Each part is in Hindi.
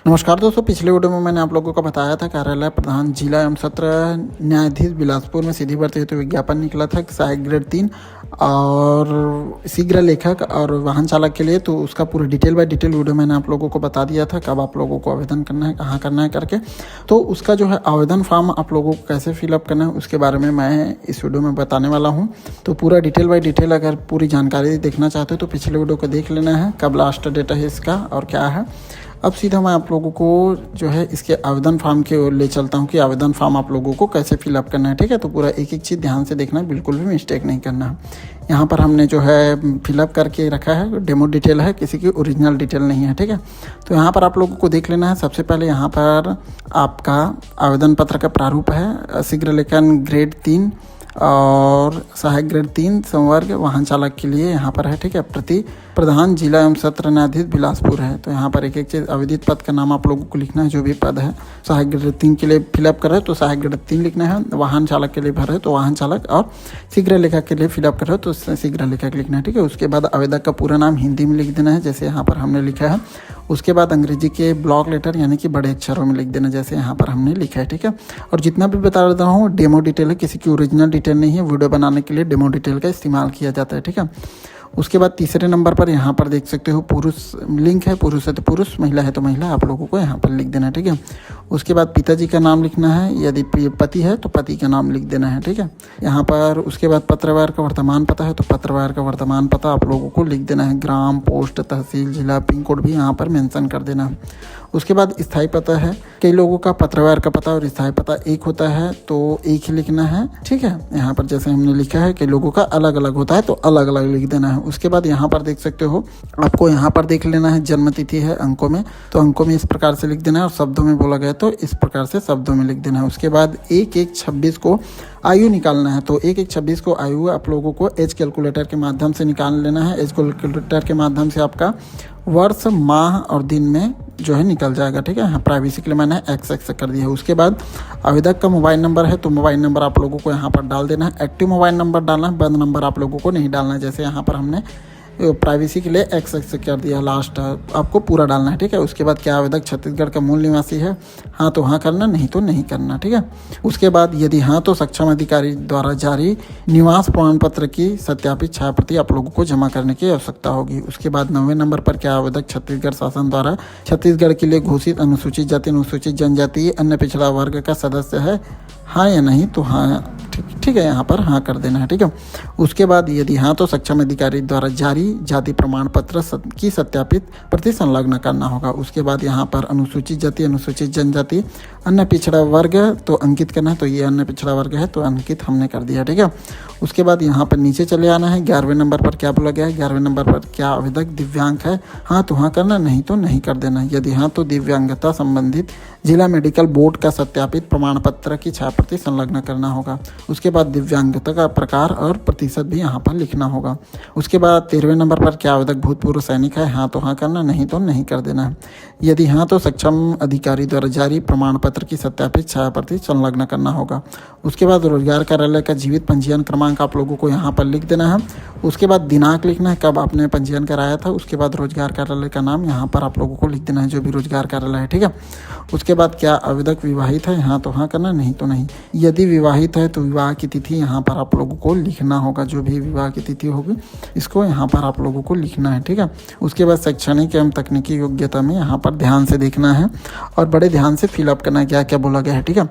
नमस्कार दोस्तों, पिछले वीडियो में मैंने आप लोगों को बताया था कार्यालय प्रधान जिला एवं सत्र न्यायाधीश बिलासपुर में सीधी भर्ती हेतु विज्ञापन निकला था सहायक ग्रेड 3 और शीघ्र लेखक और वाहन चालक के लिए। तो उसका पूरा डिटेल बाय डिटेल वीडियो मैंने आप लोगों को बता दिया था, कब आप लोगों को आवेदन करना है, कहाँ करना है करके। तो उसका जो है आवेदन फॉर्म आप लोगों को कैसे फिलअप करना है उसके बारे में मैं इस वीडियो में बताने वाला हूँ। तो पूरा डिटेल बाय डिटेल अगर पूरी जानकारी देखना चाहते हो तो पिछले वीडियो को देख लेना है, कब लास्ट डेट है इसका और क्या है। अब सीधा मैं आप लोगों को जो है इसके आवेदन फॉर्म की ओर ले चलता हूँ कि आवेदन फॉर्म आप लोगों को कैसे फिलअप करना है। ठीक है, तो पूरा एक एक चीज़ ध्यान से देखना है, बिल्कुल भी मिस्टेक नहीं करना है। यहाँ पर हमने जो है फिलअप करके रखा है, डेमो डिटेल है, किसी की ओरिजिनल डिटेल नहीं है। ठीक है, तो यहाँ पर आप लोगों को देख लेना है। सबसे पहले यहाँ पर आपका आवेदन पत्र का प्रारूप है, शीघ्र लेखन ग्रेड 3 और सहायक ग्रेड 3 संवर्ग वाहन चालक के लिए यहाँ पर है। ठीक है, प्रति प्रधान जिला एवं सत्र न्यायाधीश बिलासपुर है। तो यहाँ पर एक एक चीज़, आवेदित पद का नाम आप लोगों को लिखना है, जो भी पद है। सहायक ग्रेड 3 के लिए फिलअप कर रहे हो तो सहायक ग्रेड 3 लिखना है, वाहन चालक के लिए भर रहे हो तो वाहन चालक, और शीघ्र लेखक के लिए फिलअप कर रहे हो तो शीघ्र लेखक लिखना है। ठीक है, उसके बाद आवेदक का पूरा नाम हिंदी में लिख देना है, जैसे यहाँ पर हमने लिखा है। उसके बाद अंग्रेजी के ब्लॉक लेटर यानी कि बड़े अक्षरों में लिख देना, जैसे यहाँ पर हमने लिखा है। ठीक है, और जितना भी बता रहा हूँ डेमो डिटेल है, किसी की ओरिजिनल डिटेल नहीं है। वीडियो बनाने के लिए डेमो डिटेल का इस्तेमाल किया जाता है। ठीक है, उसके बाद तीसरे नंबर पर यहाँ पर देख सकते हो पुरुष लिंक है, पुरुष है तो पुरुष, महिला है तो महिला, आप लोगों को यहाँ पर लिख देना है। ठीक है, उसके बाद पिताजी का नाम लिखना है, यदि पति है तो पति का नाम लिख देना है। ठीक है, यहाँ पर उसके बाद पत्रवार का वर्तमान पता है तो पत्रवार का वर्तमान पता आप लोगों को लिख देना है। ग्राम, पोस्ट, तहसील, जिला, पिन कोड भी यहाँ पर मेंशन कर देना है। उसके बाद स्थायी पता है, कई लोगों का पत्रवार का पता और स्थायी पता एक होता है तो एक ही लिखना है। ठीक है, यहाँ पर जैसे हमने लिखा है कि लोगों का अलग अलग होता है तो अलग अलग लिख देना है। उसके बाद यहाँ पर देख सकते हो, आपको यहाँ पर देख लेना है जन्म तिथि है अंकों में, तो अंकों में इस प्रकार से लिख देना है, और शब्दों में बोला गया तो इस प्रकार से शब्दों में लिख देना है। उसके बाद 1/1/26 को आयु निकालना है, तो 1/1/26 को आयु आप लोगों को एज कैलकुलेटर के माध्यम से निकाल लेना है। एज कैलकुलेटर के माध्यम से आपका वर्ष, माह और दिन में जो है निकल जाएगा। ठीक है, यहाँ प्राइवेसी के लिए मैंने XX कर दिया है। उसके बाद आवेदक का मोबाइल नंबर है तो मोबाइल नंबर आप लोगों को यहाँ पर डाल देना है। एक्टिव मोबाइल नंबर डालना है, बंद नंबर आप लोगों को नहीं डालना है। जैसे यहाँ पर हमने प्राइवेसी के लिए XX कर दिया, लास्ट आपको पूरा डालना है। ठीक है, उसके बाद क्या आवेदक छत्तीसगढ़ का मूल निवासी है, हाँ तो हाँ करना, नहीं तो नहीं करना। ठीक है, उसके बाद यदि हाँ तो सक्षम अधिकारी द्वारा जारी निवास प्रमाण पत्र की सत्यापित छायाप्रति आप लोगों को जमा करने की आवश्यकता होगी। उसके बाद 9वें नंबर पर क्या आवेदक छत्तीसगढ़ शासन द्वारा छत्तीसगढ़ के लिए घोषित अनुसूचित जाति, अनुसूचित जनजाति, अन्य पिछड़ा वर्ग का सदस्य है, हाँ या नहीं तो हाँ। ठीक है, यहाँ पर हाँ कर देना है। ठीक है, उसके बाद यदि हाँ तो सक्षम अधिकारी द्वारा जारी जाति प्रमाण पत्र की सत्यापित प्रति संलग्न करना होगा। उसके बाद यहाँ पर अनुसूचित जाति, अनुसूचित जनजाति, अन्य पिछड़ा वर्ग तो अंकित करना है, तो ये अन्य पिछड़ा वर्ग है तो अंकित हमने कर दिया। ठीक है, उसके बाद यहाँ पर नीचे चले आना है। 11वें नंबर पर क्या बोला गया है, 11वें नंबर पर क्या आवेदक दिव्यांग है, हाँ तो हाँ करना, नहीं तो नहीं कर देना। यदि हाँ तो दिव्यांगता संबंधित जिला मेडिकल बोर्ड का सत्यापित प्रमाण पत्र की छायाप्रति संलग्न करना होगा। उसके बाद दिव्यांगता का प्रकार और प्रतिशत भी यहाँ पर लिखना होगा। उसके बाद 13वें नंबर पर क्या आवेदक भूतपूर्व सैनिक है, हाँ तो हाँ करना, नहीं तो नहीं कर देना है। यदि हाँ तो सक्षम अधिकारी द्वारा जारी प्रमाण पत्र की सत्यापित छायाप्रति संलग्न करना होगा। उसके बाद रोजगार कार्यालय का जीवित पंजीयन क्रमांक आप लोगों को यहाँ पर लिख देना है। उसके बाद दिनांक लिखना है, कब आपने पंजीयन कराया था। उसके बाद रोजगार कार्यालय का नाम यहाँ पर आप लोगों को लिख देना है, जो भी रोजगार कार्यालय है। ठीक है, उसके बाद क्या आवेदक विवाहित है, हाँ तो हाँ करना, नहीं तो नहीं। यदि विवाहित है तो विवाह की तिथि यहाँ पर आप लोगों को लिखना होगा, जो भी विवाह की तिथि होगी इसको यहाँ पर आप लोगों को लिखना है। ठीक है, उसके बाद शैक्षणिक एवं तकनीकी योग्यता में यहाँ पर ध्यान से देखना है और बड़े ध्यान से फिलअप करना है, क्या क्या बोला गया है। ठीक है,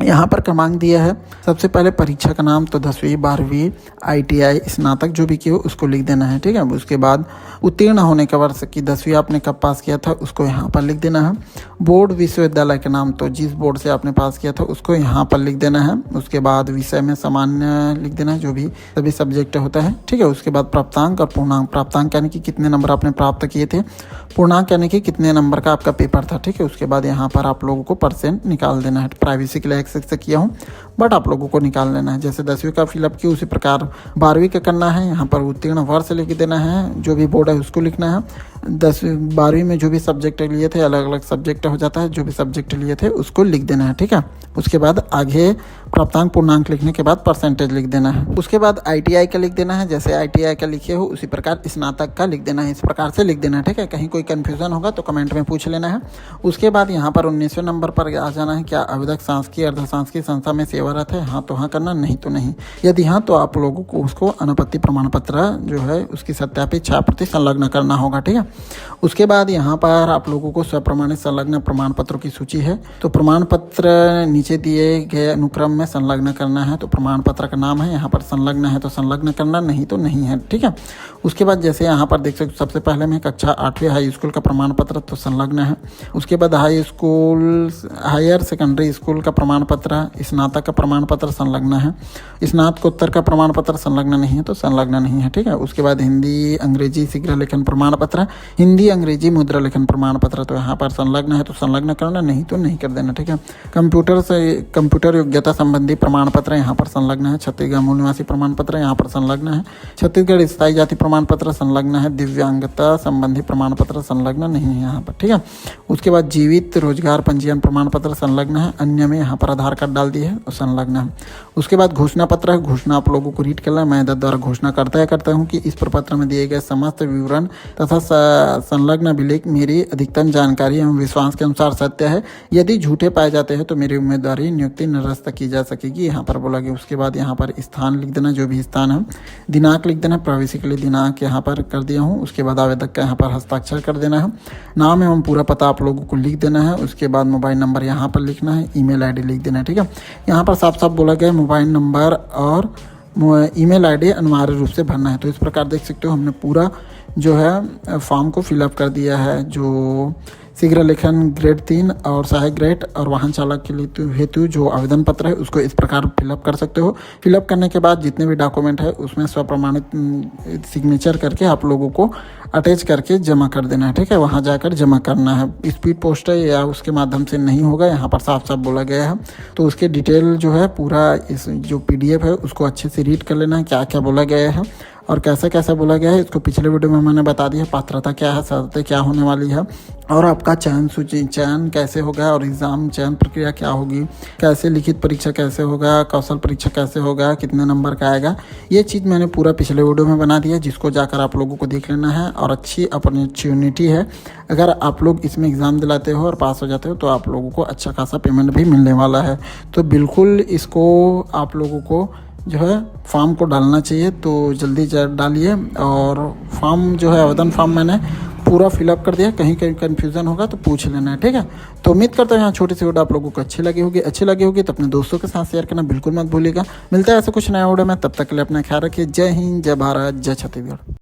यहाँ पर क्रमांक दिया है। सबसे पहले परीक्षा का नाम तो 10वीं, 12वीं, ITI, स्नातक जो भी किए उसको लिख देना है। ठीक है, उसके बाद उत्तीर्ण होने का वर्ष की 10वीं आपने कब पास किया था उसको यहाँ पर लिख देना है। बोर्ड विश्वविद्यालय का नाम तो जिस बोर्ड से आपने पास किया था उसको यहाँ पर लिख देना है। उसके बाद विषय में सामान्य लिख देना है, जो भी सभी सब्जेक्ट होता है। ठीक है, उसके बाद प्राप्तांक और पूर्णांक, प्राप्तांक यानी कि कितने नंबर आपने प्राप्त किए थे, पूर्णांक यानी कि कितने नंबर का आपका पेपर था। ठीक है, उसके बाद यहाँ पर आप लोगों को परसेंट निकाल देना है। प्राइवेसी के लिए XX से किया हूँ बट आप लोगों को निकाल लेना है। जैसे 10वीं का फिलअप किया उसी प्रकार 12वीं का करना है। यहाँ पर उत्तीर्ण वर्ष लिख देना है, जो भी बोर्ड है उसको लिखना है। 10 12वीं में जो भी सब्जेक्ट लिए थे, अलग अलग सब्जेक्ट हो जाता है, जो भी सब्जेक्ट लिए थे उसको लिख देना है, ठीक है। उसके बाद आगे प्राप्तांक पूर्णांक लिखने के बाद परसेंटेज लिख देना है। उसके बाद ITI का लिख देना है, जैसे ITI का लिखे हो उसी प्रकार स्नातक का लिख देना है, इस प्रकार से लिख देना है, ठीक है। कहीं कोई कन्फ्यूजन होगा तो कमेंट में पूछ लेना है। उसके बाद यहाँ पर 19वें नंबर पर आ जाना है, क्या आवेदक शासकीय अर्धशासकीय संस्था में सेवारत है, हाँ तो हाँ करना, नहीं तो नहीं। यदि हाँ तो आप लोगों को उसको अनापत्ति प्रमाण पत्र जो है उसकी सत्यापित छायाप्रति संलग्न करना होगा, ठीक है। उसके बाद यहाँ पर आप लोगों को स्वप्रमाणित संलग्न प्रमाण पत्रों की सूची है, तो प्रमाण पत्र नीचे दिए गए अनुक्रम में संलग्न करना है। तो प्रमाण पत्र का नाम है, यहाँ पर संलग्न है तो संलग्न करना, नहीं तो नहीं है, ठीक है। उसके बाद जैसे यहाँ पर देख सकते सबसे पहले में कक्षा 8वीं हाई स्कूल का प्रमाण पत्र तो संलग्न है। उसके बाद हायर सेकेंडरी स्कूल का प्रमाण पत्र, स्नातक का प्रमाण पत्र संलग्न है। स्नातकोत्तर का प्रमाण पत्र संलग्न नहीं है तो संलग्न नहीं है, ठीक है। उसके बाद हिंदी अंग्रेजी शीघ्र लेखन प्रमाण पत्र, हिंदी अंग्रेजी मुद्रा लेखन प्रमाण पत्र तो यहाँ पर संलग्न है तो संलग्न करना, नहीं तो नहीं कर देना, ठीक है। कंप्यूटर योग्यता संबंधी प्रमाण पत्र यहाँ पर संलग्न है। छत्तीसगढ़ मूल निवासी प्रमाण पत्र यहाँ पर संलग्न है। छत्तीसगढ़ स्थायी जाति प्रमाण पत्र संलग्न है। दिव्यांगता संबंधी प्रमाण पत्र संलग्न नहीं है यहाँ पर, ठीक है। उसके बाद जीवित रोजगार पंजीयन प्रमाण पत्र संलग्न है। अन्य में यहाँ पर आधार कार्ड डाल दिए है और संलग्न है। उसके बाद घोषणा पत्र है, घोषणा आप लोगों को रीड करना है। मैं द्वारा घोषणा करता हूँ कि इस प्रपत्र में दिए गए समस्त विवरण तथा संलग्न अभिलेख मेरी अधिकतम जानकारी एवं विश्वास के अनुसार सत्य है। यदि झूठे पाए जाते हैं तो मेरी उम्मीदवारी नियुक्ति निरस्त की जा सकेगी, यहाँ पर बोला गया। उसके बाद यहाँ पर स्थान लिख देना, जो भी स्थान है। दिनांक लिख देना, प्रवेश के लिए दिनांक यहाँ पर कर दिया हूँ। उसके बाद आवेदक का यहाँ पर हस्ताक्षर कर देना है। नाम एवं पूरा पता आप लोगों को लिख देना है। उसके बाद मोबाइल नंबर यहाँ पर लिखना है, ईमेल ID लिख देना है, ठीक है। यहाँ पर साफ साफ बोला गया मोबाइल नंबर और ईमेल ID अनिवार्य रूप से भरना है। तो इस प्रकार देख सकते हो हमने पूरा जो है फॉर्म को फिलअप कर दिया है। जो शीघ्र लेखन ग्रेड 3 और सहायक ग्रेड और वाहन चालक के लिए हेतु जो आवेदन पत्र है उसको इस प्रकार फिलअप कर सकते हो। फिलअप करने के बाद जितने भी डॉक्यूमेंट है उसमें स्वप्रमाणित सिग्नेचर करके आप लोगों को अटैच करके जमा कर देना है, ठीक है। वहाँ जाकर जमा करना है। स्पीड पोस्ट है या उसके माध्यम से नहीं होगा, यहाँ पर साफ साफ बोला गया है। तो उसके डिटेल जो है पूरा इस जो PDF है उसको अच्छे से रीड कर लेना है, क्या क्या बोला गया है और कैसे कैसे बोला गया है। इसको पिछले वीडियो में मैंने बता दिया, पात्रता क्या है, शर्तें क्या होने वाली है और आपका चयन कैसे होगा और एग्ज़ाम चयन प्रक्रिया क्या होगी, कैसे लिखित परीक्षा कैसे होगा, कौशल परीक्षा कैसे होगा, कितने नंबर का आएगा। ये चीज़ मैंने पूरा पिछले वीडियो में बना दिया, जिसको जाकर आप लोगों को देख लेना है। और अच्छी अपॉर्चुनिटी है, अगर आप लोग इसमें एग्ज़ाम दिलाते हो और पास हो जाते हो तो आप लोगों को अच्छा खासा पेमेंट भी मिलने वाला है। तो बिल्कुल इसको आप लोगों को जो है फॉर्म को डालना चाहिए, तो जल्दी डालिए। और फॉर्म जो है आवेदन फॉर्म मैंने पूरा फिलअप कर दिया, कहीं कहीं कन्फ्यूज़न होगा तो पूछ लेना है, ठीक है। तो उम्मीद करता हूँ यहाँ छोटी सी वीडियो आप लोगों को अच्छी लगी होगी तो अपने दोस्तों के साथ शेयर करना बिल्कुल मत भूलिएगा। मिलता है ऐसे कुछ नया वीडियो में, तब तक के लिए अपना ख्याल रखिए। जय हिंद, जय भारत, जय छत्तीसगढ़।